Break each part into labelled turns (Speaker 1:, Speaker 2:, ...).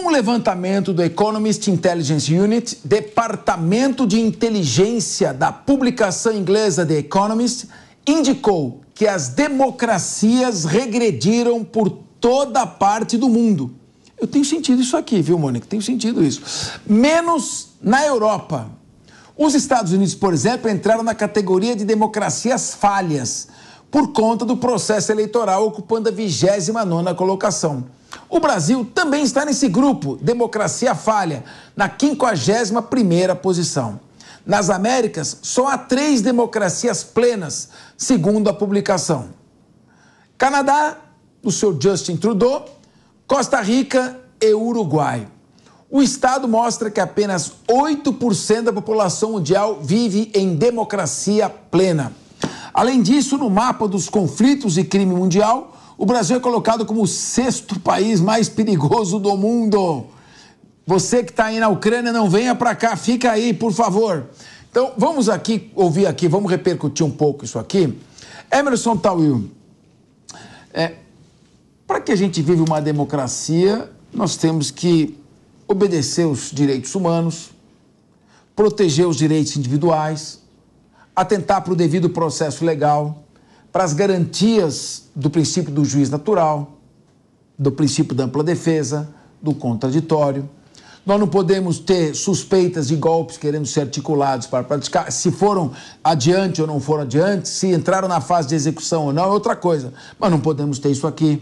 Speaker 1: Um levantamento do Economist Intelligence Unit, Departamento de Inteligência da publicação inglesa The Economist, indicou que as democracias regrediram por toda parte do mundo. Eu tenho sentido isso aqui, viu, Mônica? Tenho sentido isso. Menos na Europa. Os Estados Unidos, por exemplo, entraram na categoria de democracias falhas, por conta do processo eleitoral, ocupando a 29ª colocação. O Brasil também está nesse grupo, democracia falha, na 51ª posição. Nas Américas, só há 3 democracias plenas, segundo a publicação. Canadá, do Sr. Justin Trudeau, Costa Rica e Uruguai. O estado mostra que apenas 8% da população mundial vive em democracia plena. Além disso, no mapa dos conflitos e crime mundial, o Brasil é colocado como o 6º país mais perigoso do mundo. Você que está aí na Ucrânia, não venha para cá, fica aí, por favor. Então, vamos ouvir aqui, vamos repercutir um pouco isso aqui. Emerson Tawil, para que a gente vive uma democracia, nós temos que obedecer os direitos humanos, proteger os direitos individuais, atentar para o devido processo legal, para as garantias do princípio do juiz natural, do princípio da ampla defesa, do contraditório. Nós não podemos ter suspeitas de golpes querendo ser articulados para praticar, se foram adiante ou não foram adiante, se entraram na fase de execução ou não, é outra coisa. Mas não podemos ter isso aqui.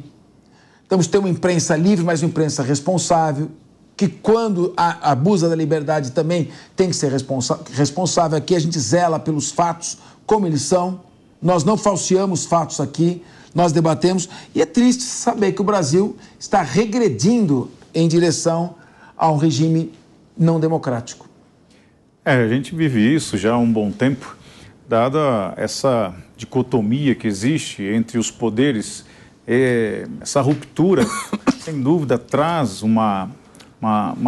Speaker 1: Temos que ter uma imprensa livre, mas uma imprensa responsável, que quando abusa da liberdade também tem que ser responsável. Aqui a gente zela pelos fatos como eles são. Nós não falseamos fatos aqui, nós debatemos, e é triste saber que o Brasil está regredindo em direção a um regime não democrático.
Speaker 2: A gente vive isso já há um bom tempo, dada essa dicotomia que existe entre os poderes, essa ruptura, sem dúvida, traz uma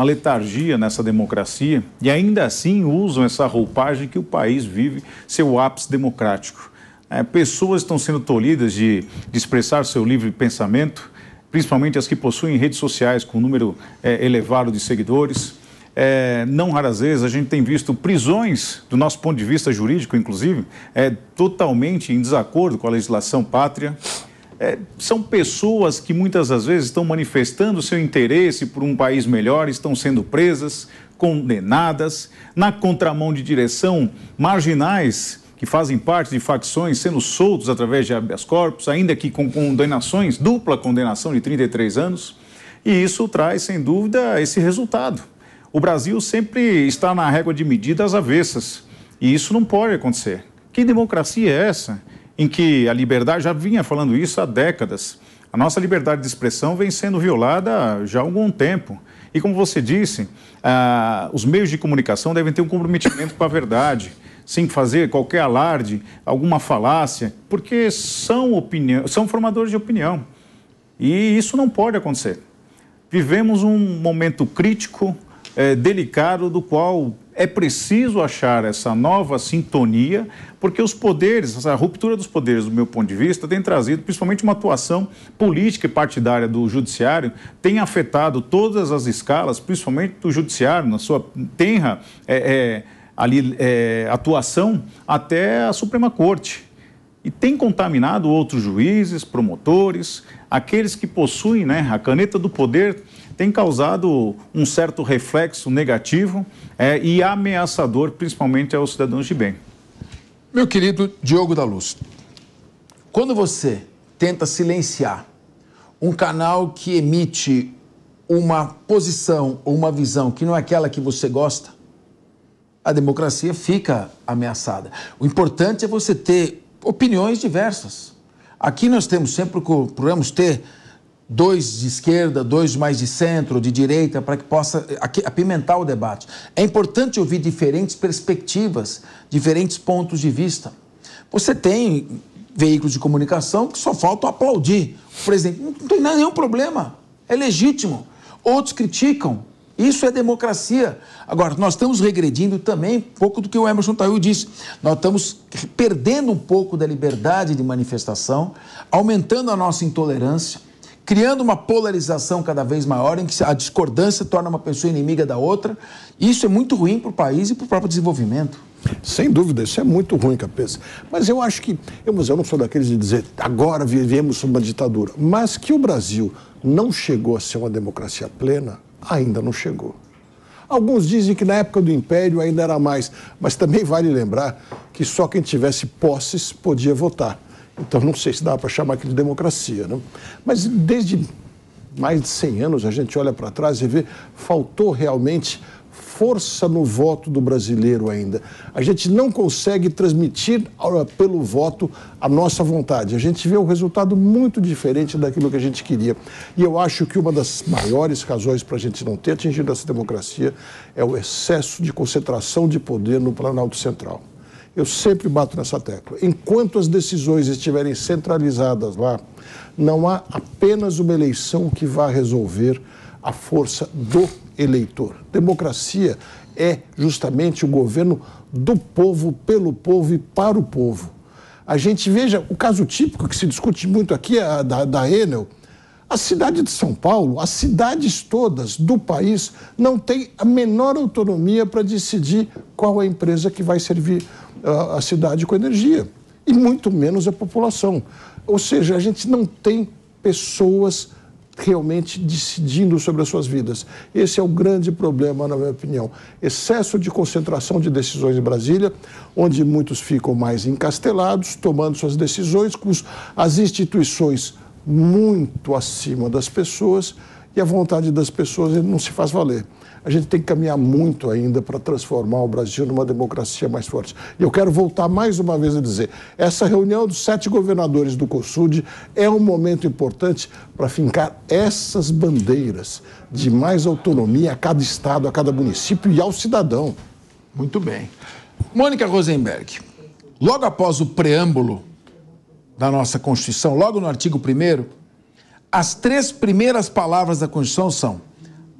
Speaker 2: letargia nessa democracia, e ainda assim usam essa roupagem que o país vive seu ápice democrático. Pessoas estão sendo tolhidas de expressar seu livre pensamento, principalmente as que possuem redes sociais com um número elevado de seguidores. Não raras vezes a gente tem visto prisões, do nosso ponto de vista jurídico, inclusive, totalmente em desacordo com a legislação pátria. São pessoas que muitas das vezes estão manifestando seu interesse por um país melhor, estão sendo presas, condenadas, na contramão de direção, marginais que fazem parte de facções sendo soltos através de habeas corpus, ainda que com condenações, dupla condenação de 33 anos, e isso traz, sem dúvida, esse resultado. O Brasil sempre está na régua de medidas avessas, e isso não pode acontecer. Que democracia é essa em que a liberdade, já vinha falando isso há décadas, a nossa liberdade de expressão vem sendo violada já há algum tempo. E como você disse, os meios de comunicação devem ter um comprometimento com a verdade, sem fazer qualquer alarde, alguma falácia, porque são formadores de opinião. E isso não pode acontecer. Vivemos um momento crítico, delicado, do qual é preciso achar essa nova sintonia, porque os poderes, essa ruptura dos poderes, do meu ponto de vista, tem trazido principalmente uma atuação política e partidária do judiciário, tem afetado todas as escalas, principalmente do judiciário, na sua tenra atuação até a Suprema Corte. E tem contaminado outros juízes, promotores, aqueles que possuem, a caneta do poder, tem causado um certo reflexo negativo e ameaçador, principalmente aos cidadãos de bem.
Speaker 1: Meu querido Diogo da Luz, quando você tenta silenciar um canal que emite uma posição ou uma visão que não é aquela que você gosta, a democracia fica ameaçada. O importante é você ter opiniões diversas. Aqui nós procuramos ter 2 de esquerda, 2 mais de centro, de direita, para que possa apimentar o debate. É importante ouvir diferentes perspectivas, diferentes pontos de vista. Você tem veículos de comunicação que só faltam aplaudir. O presidente não tem nenhum problema, é legítimo. Outros criticam. Isso é democracia. Agora, nós estamos regredindo também um pouco do que o Emerson Tawil disse. Nós estamos perdendo um pouco da liberdade de manifestação, aumentando a nossa intolerância, criando uma polarização cada vez maior, em que a discordância torna uma pessoa inimiga da outra. Isso é muito ruim para o país e para o próprio desenvolvimento.
Speaker 3: Sem dúvida, isso é muito ruim, Cabeça. Mas eu acho que, eu não sou daqueles de dizer, agora vivemos sob uma ditadura, mas que o Brasil não chegou a ser uma democracia plena, ainda não chegou. Alguns dizem que na época do Império ainda era mais, mas também vale lembrar que só quem tivesse posses podia votar. Então não sei se dá para chamar aquilo de democracia, né? Mas desde mais de 100 anos a gente olha para trás e vê, faltou realmente força no voto do brasileiro ainda. A gente não consegue transmitir pelo voto a nossa vontade. A gente vê um resultado muito diferente daquilo que a gente queria. E eu acho que uma das maiores razões para a gente não ter atingido essa democracia é o excesso de concentração de poder no Planalto Central. Eu sempre bato nessa tecla. Enquanto as decisões estiverem centralizadas lá, não há apenas uma eleição que vá resolver a força do eleitor. Democracia é justamente o governo do povo, pelo povo e para o povo. A gente veja o caso típico que se discute muito aqui, da Enel. A cidade de São Paulo, as cidades todas do país não têm a menor autonomia para decidir qual é a empresa que vai servir a cidade com energia, e muito menos a população. Ou seja, a gente não tem pessoas realmente decidindo sobre as suas vidas. Esse é o grande problema, na minha opinião. Excesso de concentração de decisões em Brasília, onde muitos ficam mais encastelados, tomando suas decisões, com as instituições muito acima das pessoas, e a vontade das pessoas não se faz valer. A gente tem que caminhar muito ainda para transformar o Brasil numa democracia mais forte. E eu quero voltar mais uma vez a dizer, essa reunião dos 7 governadores do COSUD é um momento importante para fincar essas bandeiras de mais autonomia a cada estado, a cada município e ao cidadão.
Speaker 1: Muito bem. Mônica Rosenberg, logo após o preâmbulo da nossa Constituição, logo no artigo 1º, as 3 primeiras palavras da Constituição são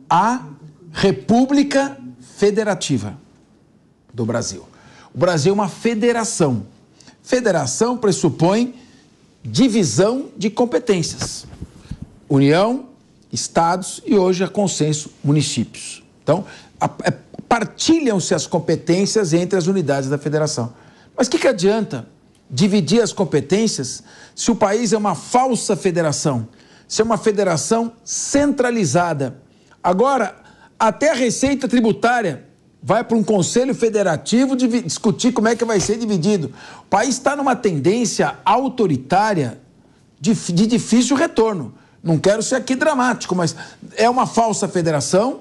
Speaker 1: a República Federativa do Brasil. O Brasil é uma federação. Federação pressupõe divisão de competências. União, estados e hoje a consenso municípios. Então, partilham-se as competências entre as unidades da federação. Mas o que adianta dividir as competências se o país é uma falsa federação, se é uma federação centralizada? Agora, até a Receita Tributária vai para um conselho federativo discutir como é que vai ser dividido. O país está numa tendência autoritária de difícil retorno. Não quero ser aqui dramático, mas é uma falsa federação,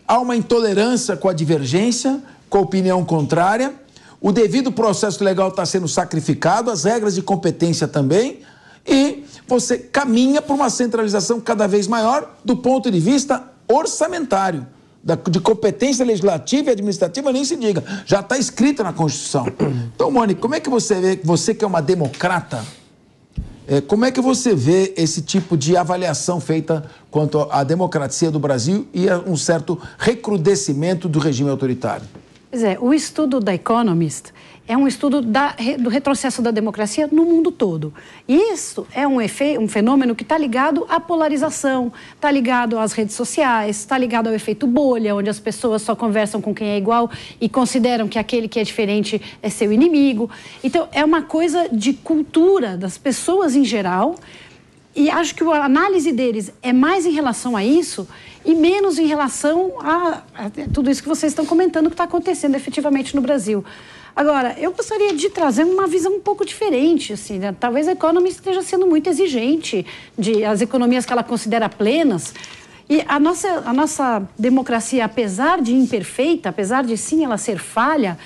Speaker 1: há uma intolerância com a divergência, com a opinião contrária, o devido processo legal está sendo sacrificado, as regras de competência também, e você caminha para uma centralização cada vez maior do ponto de vista orçamentário, de competência legislativa e administrativa nem se diga, já está escrita na Constituição. Então, Mônica, como é que você vê, você que é uma democrata, como é que você vê esse tipo de avaliação feita quanto à democracia do Brasil e a um certo recrudescimento do regime autoritário?
Speaker 4: Pois é, o estudo da Economist é um estudo do retrocesso da democracia no mundo todo. E isso é um fenômeno que está ligado à polarização, está ligado às redes sociais, está ligado ao efeito bolha, onde as pessoas só conversam com quem é igual e consideram que aquele que é diferente é seu inimigo. Então, é uma coisa de cultura das pessoas em geral, e acho que a análise deles é mais em relação a isso e menos em relação a tudo isso que vocês estão comentando que está acontecendo efetivamente no Brasil. Agora, eu gostaria de trazer uma visão um pouco diferente, assim, né? Talvez a Economist esteja sendo muito exigente as economias que ela considera plenas. E a nossa democracia, apesar de imperfeita, apesar de sim ela ser falha,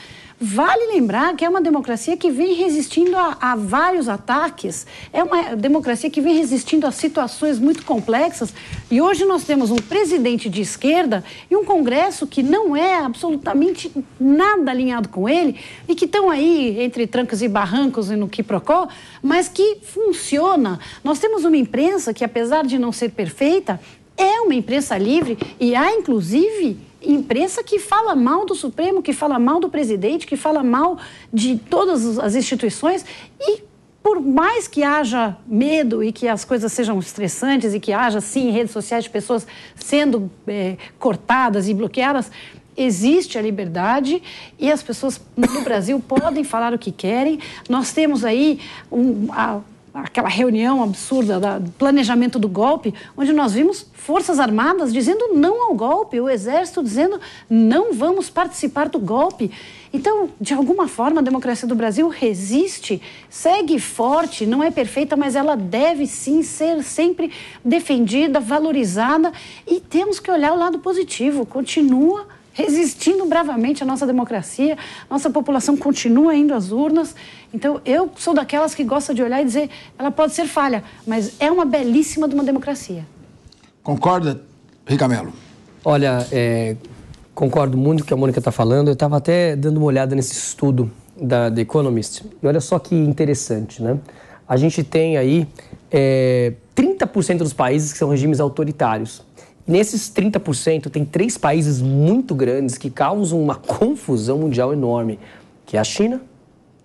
Speaker 4: vale lembrar que é uma democracia que vem resistindo a vários ataques, é uma democracia que vem resistindo a situações muito complexas, e hoje nós temos um presidente de esquerda e um Congresso que não é absolutamente nada alinhado com ele e que estão aí entre trancos e barrancos e no quiprocó, mas que funciona. Nós temos uma imprensa que, apesar de não ser perfeita, é uma imprensa livre e há, inclusive, imprensa que fala mal do Supremo, que fala mal do presidente, que fala mal de todas as instituições e por mais que haja medo e que as coisas sejam estressantes e que haja, sim, redes sociais de pessoas sendo cortadas e bloqueadas, existe a liberdade e as pessoas no Brasil podem falar o que querem. Nós temos aí aquela reunião absurda do planejamento do golpe, onde nós vimos Forças Armadas dizendo não ao golpe, o Exército dizendo não vamos participar do golpe. Então, de alguma forma, a democracia do Brasil resiste, segue forte, não é perfeita, mas ela deve sim ser sempre defendida, valorizada, e temos que olhar o lado positivo. Continua resistindo bravamente à nossa democracia, nossa população continua indo às urnas. Então, eu sou daquelas que gosta de olhar e dizer, ela pode ser falha, mas é uma belíssima de uma democracia.
Speaker 1: Concorda, Rica Mello?
Speaker 5: Olha, concordo muito com o que a Mônica está falando. Eu estava até dando uma olhada nesse estudo da The Economist. E olha só que interessante, né? A gente tem aí 30% dos países que são regimes autoritários. Nesses 30%, tem 3 países muito grandes que causam uma confusão mundial enorme, que é a China,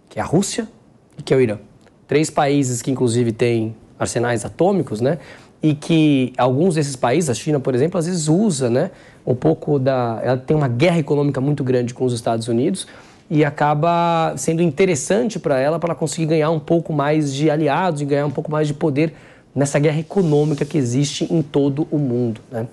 Speaker 5: que é a Rússia e que é o Irã. 3 países que, inclusive, têm arsenais atômicos, né? E que alguns desses países, a China, por exemplo, às vezes usa, né, um pouco ela tem uma guerra econômica muito grande com os Estados Unidos e acaba sendo interessante para ela conseguir ganhar um pouco mais de aliados e ganhar um pouco mais de poder nessa guerra econômica que existe em todo o mundo, né?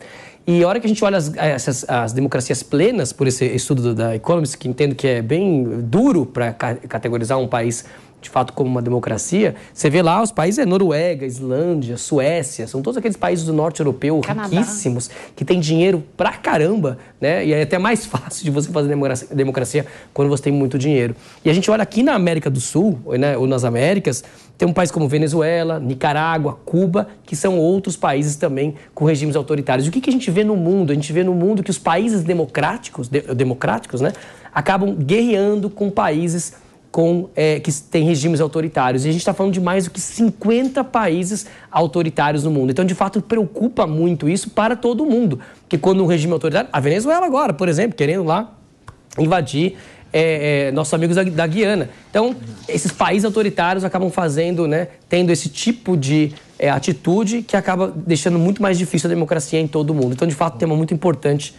Speaker 5: E a hora que a gente olha as democracias plenas, por esse estudo da Economist, que entendo que é bem duro para categorizar um país de fato como uma democracia, você vê lá os países Noruega, Islândia, Suécia, são todos aqueles países do norte europeu riquíssimos, que tem dinheiro pra caramba, né? E é até mais fácil de você fazer democracia quando você tem muito dinheiro. E a gente olha aqui na América do Sul, né, ou nas Américas, tem um país como Venezuela, Nicarágua, Cuba, que são outros países também com regimes autoritários. E o que a gente vê no mundo? A gente vê no mundo que os países democráticos, né, acabam guerreando com países que têm regimes autoritários. E a gente está falando de mais do que 50 países autoritários no mundo. Então, de fato, preocupa muito isso para todo mundo. Porque quando um regime autoritário... A Venezuela agora, por exemplo, querendo lá invadir nossos amigos da Guiana. Então, esses países autoritários acabam fazendo, né, tendo esse tipo de atitude que acaba deixando muito mais difícil a democracia em todo o mundo. Então, de fato, é um tema muito importante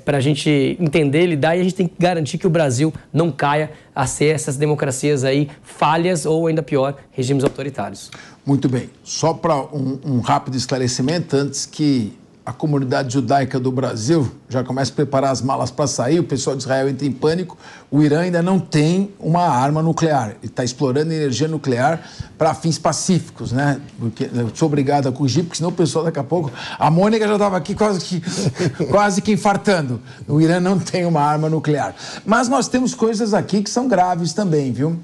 Speaker 5: para a gente entender, lidar, e a gente tem que garantir que o Brasil não caia a ser essas democracias aí falhas ou, ainda pior, regimes autoritários.
Speaker 1: Muito bem. Só para um rápido esclarecimento, antes que a comunidade judaica do Brasil já comece a preparar as malas para sair, o pessoal de Israel entra em pânico, o Irã ainda não tem uma arma nuclear. Ele está explorando energia nuclear para fins pacíficos, né? Porque eu sou obrigado a corrigir, porque senão o pessoal daqui a pouco... A Mônica já estava aqui quase que infartando. O Irã não tem uma arma nuclear. Mas nós temos coisas aqui que são graves também, viu?